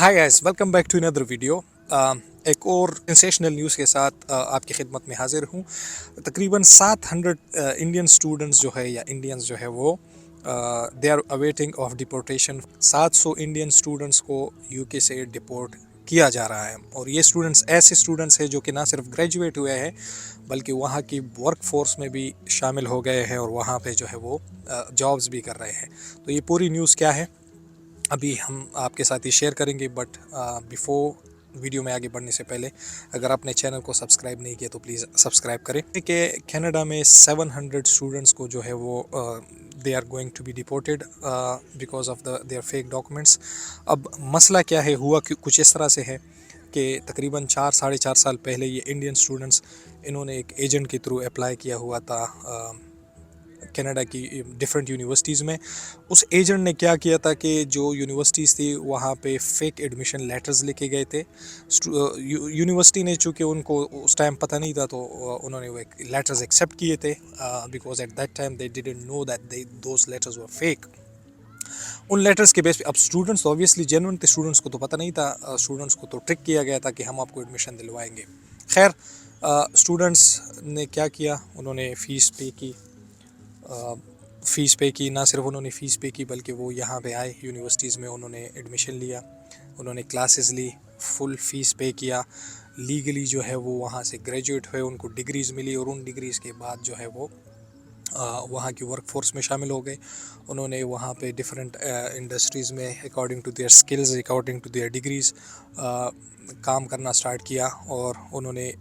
Hi guys, welcome back to another video. एक और sensational news के साथ आपकी खिदमत में हाजिर हूँ। तकरीबन 700 इंडियन स्टूडेंट्स जो है या इंडियंस जो है वो they are awaiting of deportation. 700 Indian students को यूके से डिपोर्ट किया जा रहा है और ये स्टूडेंट्स ऐसे स्टूडेंट्स हैं जो कि ना सिर्फ ग्रेजुएट हुए हैं बल्कि वहाँ की वर्क फोर्स में भी शामिल हो गए हैं और वहाँ पे जो है वो जॉब्स भी कर रहे हैं। तो ये पूरी न्यूज़ क्या है अभी हम आपके साथ ही शेयर करेंगे, बट बिफोर वीडियो में आगे बढ़ने से पहले अगर आपने चैनल को सब्सक्राइब नहीं किया तो प्लीज़ सब्सक्राइब करें। कि कनाडा में 700 स्टूडेंट्स को जो है वो they are going to be deported because of their fake documents. अब मसला क्या है, हुआ कि कुछ इस तरह से है कि तकरीबन 4 साढ़े 4 साल पहले ये इंडियन स्टूडेंट्स इन्होंने एक एजेंट के थ्रू अप्लाई किया हुआ था कनाडा की डिफरेंट यूनिवर्सिटीज़ में। उस एजेंट ने क्या किया था कि जो यूनिवर्सिटीज़ थी वहाँ पे फेक एडमिशन लेटर्स लेके गए थे। यूनिवर्सिटी ने चूँकि उनको उस टाइम पता नहीं था तो उन्होंने वो लेटर्स एक्सेप्ट किए थे because at that time they didn't know that they those letters were fake. उन लेटर्स के बेस पे अब स्टूडेंट्स ऑब्वियसली जेन्युइन थे, स्टूडेंट्स को तो पता नहीं था, स्टूडेंट्स को तो ट्रिक किया गया था कि हम आपको एडमिशन दिलवाएंगे। खैर स्टूडेंट्स ने क्या किया, उन्होंने फ़ीस पे की। ना सिर्फ उन्होंने फ़ीस पे की बल्कि वो यहाँ पे आए यूनिवर्सिटीज़ में, उन्होंने एडमिशन लिया, उन्होंने क्लासेस ली, फुल फ़ीस पे किया, लीगली जो है वो वहाँ से ग्रेजुएट हुए, उनको डिग्रीज़ मिली और उन डिग्रीज़ के बाद जो है वो वहाँ की वर्क फोर्स में शामिल हो गए। उन्होंने वहाँ पे डिफरेंट इंडस्ट्रीज़ में according to their skills, according to their degrees काम करना स्टार्ट किया और उन्होंने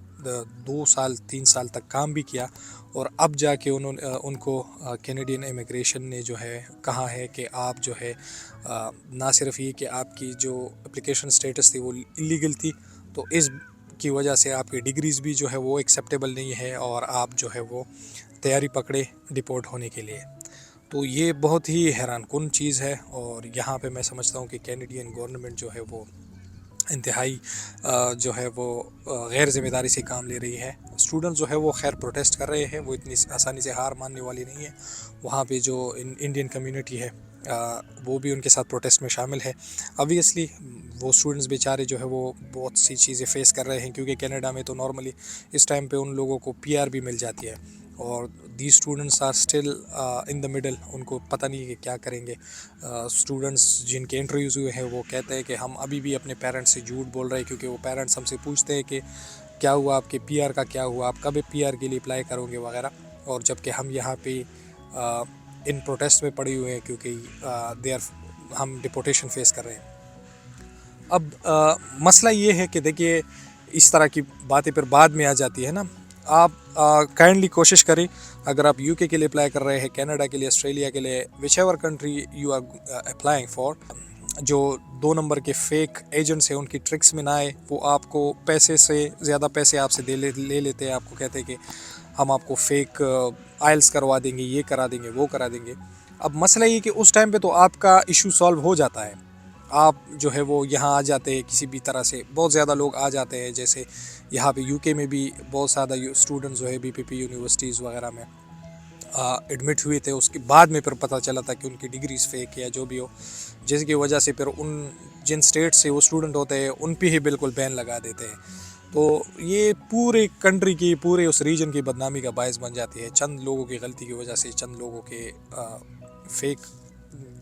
2 साल 3 साल तक काम भी किया। और अब जाके उनको कैनेडियन इमिग्रेशन ने जो है कहा है कि आप जो है ना सिर्फ ये कि आपकी जो एप्लीकेशन स्टेटस थी वो इलीगल थी, तो इस की वजह से आपकी डिग्रीज़ भी जो है वो एक्सेप्टेबल नहीं है और आप जो है वो तैयारी पकड़े डिपोर्ट होने के लिए। तो ये बहुत ही हैरानकुन चीज़ है और यहाँ पे मैं समझता हूँ कि कैनेडियन गवर्नमेंट जो है वो इंतहाई जो है वो गैर ज़िम्मेदारी से काम ले रही है। स्टूडेंट्स जो है वो खैर प्रोटेस्ट कर रहे हैं, वो इतनी आसानी से हार मानने वाली नहीं है। वहाँ पे जो इंडियन कम्युनिटी है वो भी उनके साथ प्रोटेस्ट में शामिल है। ऑब्वियसली वो स्टूडेंट्स बेचारे जो है वो बहुत सी चीज़ें फ़ेस कर रहे हैं क्योंकि कनाडा में तो नॉर्मली इस टाइम पे उन लोगों को पीआर भी मिल जाती है और these students are still in the middle, उनको पता नहीं है कि क्या करेंगे। स्टूडेंट्स जिनके इंटरव्यूज़ हुए हैं वो कहते हैं कि हम अभी भी अपने पेरेंट्स से झूठ बोल रहे हैं क्योंकि वो पेरेंट्स हमसे पूछते हैं कि क्या हुआ आपके पीआर का, क्या हुआ, आप कब पीआर के लिए अप्लाई करोगे वगैरह। और जबकि हम यहाँ पे इन प्रोटेस्ट में पड़े हुए हैं क्योंकि हम डिपोर्टेशन फेस कर रहे हैं। अब मसला ये है कि देखिए इस तरह की बातें फिर बाद में आ जाती है ना। आप काइंडली कोशिश करें, अगर आप यूके के लिए अप्लाई कर रहे हैं, कनाडा के लिए, ऑस्ट्रेलिया के लिए, whichever country you are applying for, जो 2 नंबर के फेक एजेंट्स हैं उनकी ट्रिक्स में ना आए। वो आपको पैसे से ज़्यादा पैसे आपसे ले लेते हैं, आपको कहते हैं कि हम आपको फेक आइल्स करवा देंगे, ये करा देंगे, वो करा देंगे। अब मसला ये कि उस टाइम पे तो आपका इशू सॉल्व हो जाता है, आप जो है वो यहाँ आ जाते हैं किसी भी तरह से, बहुत ज़्यादा लोग आ जाते हैं। जैसे यहाँ पे यूके में भी बहुत ज़्यादा स्टूडेंट्स जो है बीपीपी यूनिवर्सिटीज़ वगैरह में एडमिट हुए थे, उसके बाद में फिर पता चला था कि उनकी डिग्रीज फेक या जो भी हो, जिसकी वजह से फिर उन जिन स्टेट से वो स्टूडेंट होते हैं उन पे ही बिल्कुल बैन लगा देते हैं। तो ये पूरे कंट्री की, पूरे उस रीजन की बदनामी का बायस बन जाती है चंद लोगों की गलती की वजह से, चंद लोगों के फेक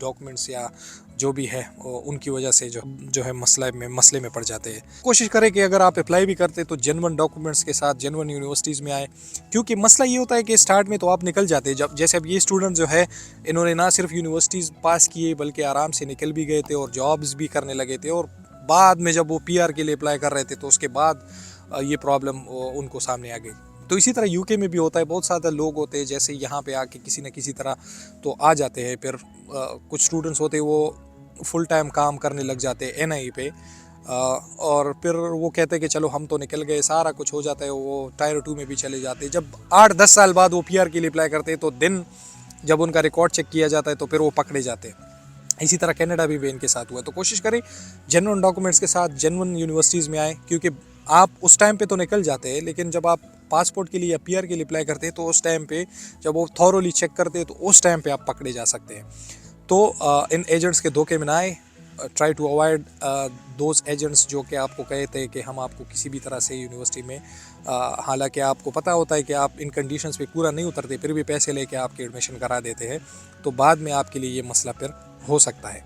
डॉक्यूमेंट्स या जो भी है उनकी वजह से जो है मसले में पड़ जाते हैं। कोशिश करें कि अगर आप अप्लाई भी करते तो जेन्युइन डॉक्यूमेंट्स के साथ जेन्युइन यूनिवर्सिटीज़ में आए, क्योंकि मसला ये होता है कि स्टार्ट में तो आप निकल जाते हैं। जब जैसे अब ये स्टूडेंट जो है इन्होंने ना सिर्फ यूनिवर्सिटीज़ पास किए बल्कि आराम से निकल भी गए थे और जॉब्स भी करने लगे थे, और बाद में जब वो पीआर के लिए अप्लाई कर रहे थे तो उसके बाद ये प्रॉब्लम उनको सामने आ गई। तो इसी तरह यूके में भी होता है, बहुत ज़्यादा लोग होते हैं जैसे यहाँ पे आके किसी न किसी तरह तो आ जाते हैं। फिर कुछ स्टूडेंट्स होते हैं वो फुल टाइम काम करने लग जाते हैं एनआई पे, और फिर वो कहते हैं कि चलो हम तो निकल गए, सारा कुछ हो जाता है, वो टायर 2 में भी चले जाते हैं। जब 8-10 साल बाद वो पीआर के लिए अप्लाई करते हैं तो दिन जब उनका रिकॉर्ड चेक किया जाता है तो फिर वो पकड़े जाते हैं। इसी तरह कनाडा भी इनके साथ हुआ। तो कोशिश करें जेन्युइन डॉक्यूमेंट्स के साथ जेन्युइन यूनिवर्सिटीज़ में आए, क्योंकि आप उस टाइम पे तो निकल जाते हैं लेकिन जब आप पासपोर्ट के लिए या पीआर के लिए अप्लाई करते हैं तो उस टाइम पे जब वो थॉरोली चेक करते हैं तो उस टाइम पे आप पकड़े जा सकते हैं। तो इन एजेंट्स के धोखे में ना आए, try to avoid those agents جو کہ آپ کو کہتے ہیں کہ ہم آپ کو کسی بھی طرح سے یونیورسٹی میں حالانکہ آپ کو پتہ ہوتا ہے کہ آپ ان کنڈیشنز پہ پورا نہیں اترتے پھر بھی پیسے لے کے آپ کی ایڈمیشن کرا دیتے ہیں، تو بعد میں آپ کے لیے یہ مسئلہ پھر ہو سکتا ہے۔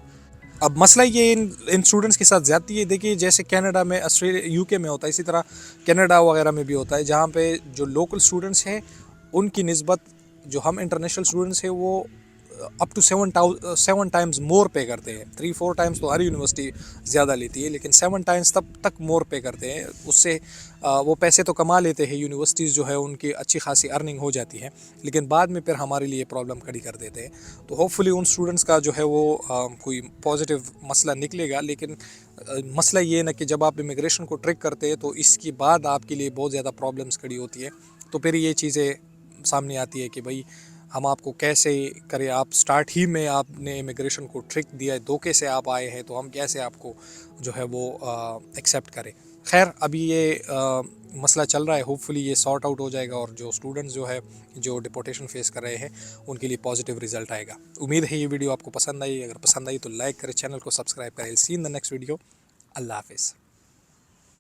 اب مسئلہ یہ ان اسٹوڈنٹس کے ساتھ زیادتی ہے، دیکھیے جیسے کینیڈا میں، آسٹریلیا، یو کے میں ہوتا ہے، اسی طرح کینیڈا وغیرہ میں بھی ہوتا ہے، جہاں پہ جو لوکل اسٹوڈنٹس ہیں ان کی نسبت جو ہم انٹرنیشنل اسٹوڈنٹس ہیں وہ اپ ٹو 7 ٹائمز مور پے کرتے ہیں۔ 3-4 ٹائمز تو ہر یونیورسٹی زیادہ لیتی ہے، لیکن 7 ٹائمز تک مور پے کرتے ہیں۔ اس سے وہ پیسے تو کما لیتے ہیں، یونیورسٹیز جو ہے ان کی اچھی خاصی ارننگ ہو جاتی ہے، لیکن بعد میں پھر ہمارے لیے پرابلم کھڑی کر دیتے ہیں۔ تو ہوپ فلی ان اسٹوڈنٹس کا جو ہے وہ کوئی پازیٹیو مسئلہ نکلے گا، لیکن مسئلہ یہ نا کہ جب آپ امیگریشن کو ٹریک کرتے ہیں تو اس کے بعد آپ کے لیے بہت زیادہ پرابلمس کھڑی ہوتی ہے، تو پھر یہ چیزیں سامنے آتی ہے کہ بھائی ہم آپ کو کیسے کریں، آپ سٹارٹ ہی میں آپ نے امیگریشن کو ٹرک دیا ہے، دھوکے سے آپ آئے ہیں، تو ہم کیسے آپ کو جو ہے وہ ایکسیپٹ کریں۔ خیر ابھی یہ مسئلہ چل رہا ہے، ہوپ فلی یہ سارٹ آؤٹ ہو جائے گا اور جو اسٹوڈنٹس جو ہے جو ڈپورٹیشن فیس کر رہے ہیں ان کے لیے پازیٹیو رزلٹ آئے گا۔ امید ہے یہ ویڈیو آپ کو پسند آئی، اگر پسند آئی تو لائک کریں، چینل کو سبسکرائب کریں۔ سی ان دا نیکسٹ ویڈیو، اللہ حافظ۔